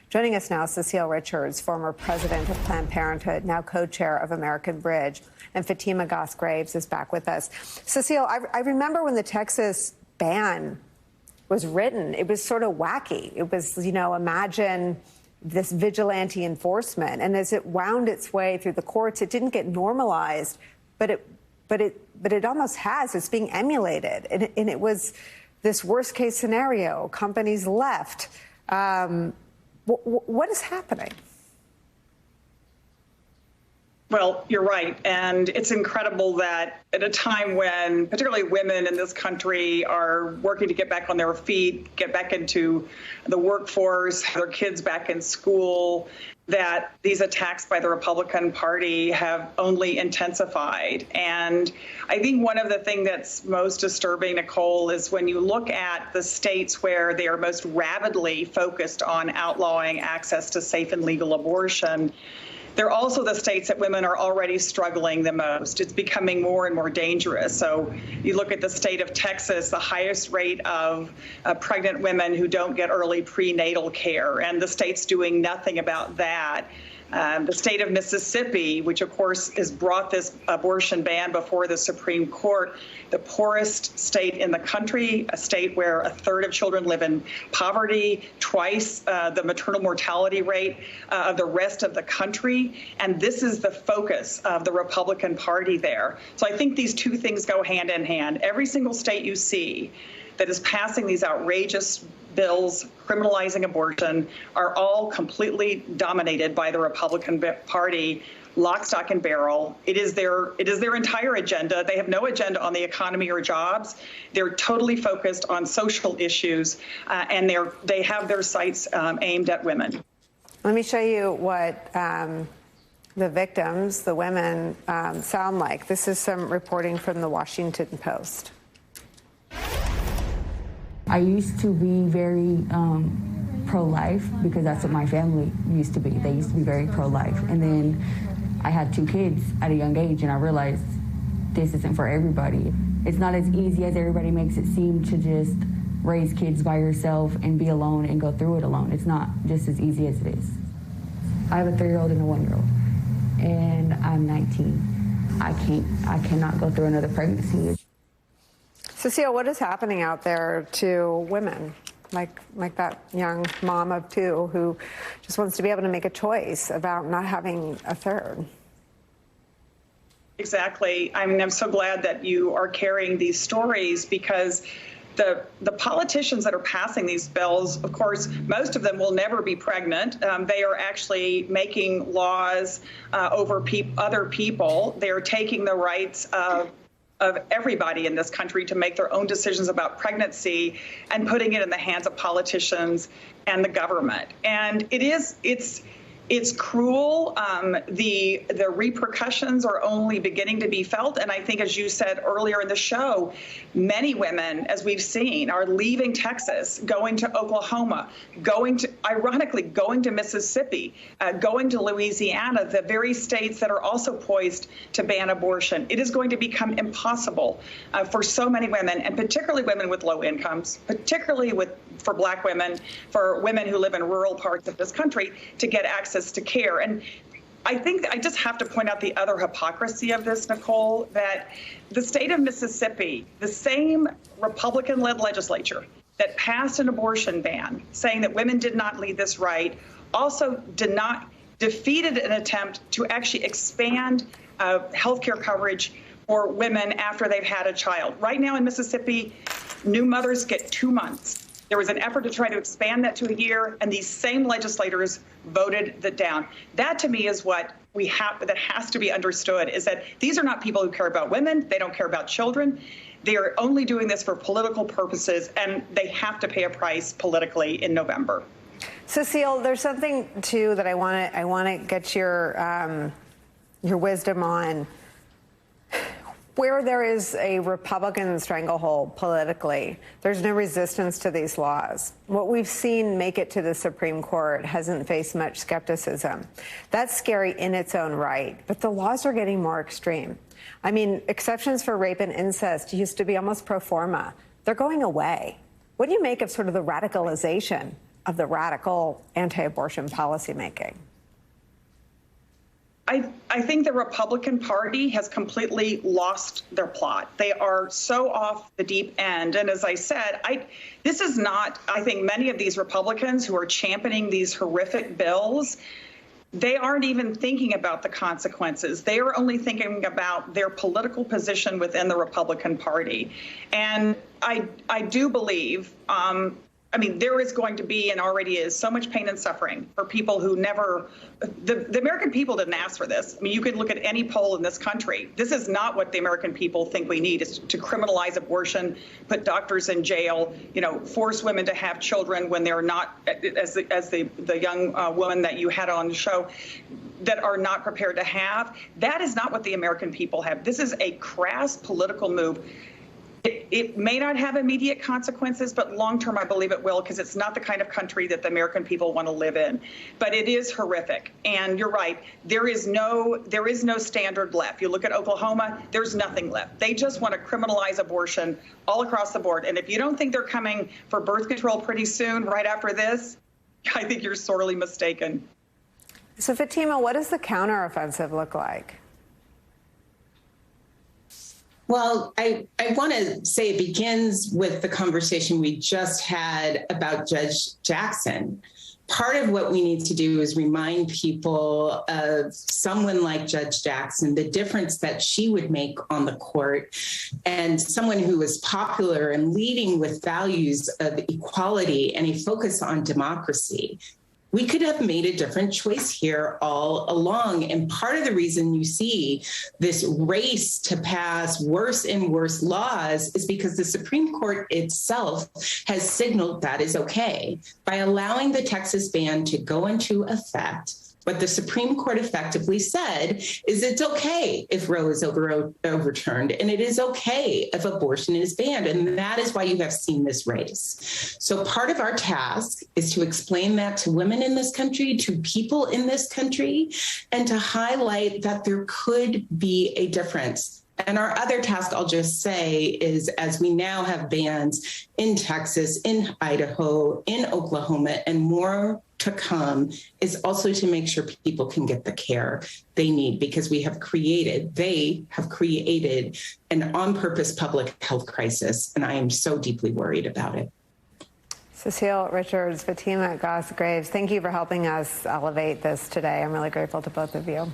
Joining us now, Cecile Richards, former president of Planned Parenthood, now co-chair of American Bridge, and Fatima Goss-Graves is back with us. Cecile, I remember when the Texas ban was written, it was sort of wacky. It was, you know, imagine this vigilante enforcement. And as it wound its way through the courts, it didn't get normalized, but it almost has. It's being emulated. And it was this worst case scenario. Companies left. What is happening? Well, you're right. And it's incredible that at a time when particularly women in this country are working to get back on their feet, get back into the workforce, have their kids back in school, that these attacks by the Republican Party have only intensified. And I think one of the things that's most disturbing, Nicole, is when you look at the states where they are most rabidly focused on outlawing access to safe and legal abortion, they're also the states that women are already struggling the most. It's becoming more and more dangerous. So you look at the state of Texas, the highest rate of pregnant women who don't get early prenatal care, and the state's doing nothing about that. The state of Mississippi, which of course has brought this abortion ban before the Supreme Court, the poorest state in the country, a state where a third of children live in poverty, twice the maternal mortality rate of the rest of the country. And this is the focus of the Republican Party there. So I think these two things go hand in hand. Every single state you see that is passing these outrageous bills criminalizing abortion are all completely dominated by the Republican Party, lock, stock, and barrel. It is their entire agenda. They have no agenda on the economy or jobs. They're totally focused on social issues, and they have their sights aimed at women. Let me show you what the victims, the women, sound like. This is some reporting from the Washington Post. I used to be very pro-life because that's what my family used to be. They used to be very pro-life. And then I had 2 kids at a young age, and I realized this isn't for everybody. It's not as easy as everybody makes it seem to just raise kids by yourself and be alone and go through it alone. It's not just as easy as it is. I have a 3-year-old and a 1-year-old, and I'm 19. I cannot go through another pregnancy. Cecile, what is happening out there to women like that young mom of 2 who just wants to be able to make a choice about not having a third? Exactly. I mean, I'm so glad that you are carrying these stories, because the politicians that are passing these bills, of course, most of them will never be pregnant. They are actually making laws over other people. They are taking the rights of everybody in this country to make their own decisions about pregnancy and putting it in the hands of politicians and the government. And it's cruel. The repercussions are only beginning to be felt. And I think, as you said earlier in the show, many women, as we've seen, are leaving Texas, going to Oklahoma, ironically, going to Mississippi, going to Louisiana, the very states that are also poised to ban abortion. It is going to become impossible for so many women, and particularly women with low incomes, particularly for Black women, for women who live in rural parts of this country, to get access to care. And I think I just have to point out the other hypocrisy of this, Nicole, that the state of Mississippi, the same Republican-led legislature that passed an abortion ban, saying that women did not lead this right, also defeated an attempt to actually expand health care coverage for women after they've had a child. Right now in Mississippi, new mothers get 2 months. There was an effort to try to expand that to a year, and these same legislators voted that down. That, to me, is what that has to be understood, is that these are not people who care about women. They don't care about children. They are only doing this for political purposes, and they have to pay a price politically in November. Cecile, there's something, too, that I want to get your wisdom on. Where there is a Republican stranglehold politically, there's no resistance to these laws. What we've seen make it to the Supreme Court hasn't faced much skepticism. That's scary in its own right, but the laws are getting more extreme. I mean, exceptions for rape and incest used to be almost pro forma. They're going away. What do you make of sort of the radicalization of the radical anti-abortion policymaking? I think the Republican Party has completely lost their plot. They are so off the deep end. And as I said, this is not, I think many of these Republicans who are championing these horrific bills, they aren't even thinking about the consequences. They are only thinking about their political position within the Republican Party. And I do believe, I mean, there is going to be and already is so much pain and suffering for people who never, the American people didn't ask for this. I mean, you could look at any poll in this country. This is not what the American people think we need, is to criminalize abortion, put doctors in jail, you know, force women to have children when they're not, as the young woman that you had on the show, that are not prepared to have. That is not what the American people have. This is a crass political move. It may not have immediate consequences, but long term, I believe it will, because it's not the kind of country that the American people want to live in. But it is horrific. And you're right. There is no standard left. You look at Oklahoma, there's nothing left. They just want to criminalize abortion all across the board. And if you don't think they're coming for birth control pretty soon, right after this, I think you're sorely mistaken. So, Fatima, what does the counteroffensive look like? Well, I want to say it begins with the conversation we just had about Judge Jackson. Part of what we need to do is remind people of someone like Judge Jackson, the difference that she would make on the court, and someone who was popular and leading with values of equality and a focus on democracy. We could have made a different choice here all along. And part of the reason you see this race to pass worse and worse laws is because the Supreme Court itself has signaled that is okay. By allowing the Texas ban to go into effect, what the Supreme Court effectively said is it's okay if Roe is overturned, and it is okay if abortion is banned. And that is why you have seen this race. So part of our task is to explain that to women in this country, to people in this country, and to highlight that there could be a difference. And our other task, I'll just say, is as we now have bans in Texas, in Idaho, in Oklahoma, and more to come, is also to make sure people can get the care they need, because they have created an on-purpose public health crisis, and I am so deeply worried about it. Cecile Richards, Fatima Goss-Graves, thank you for helping us elevate this today. I'm really grateful to both of you.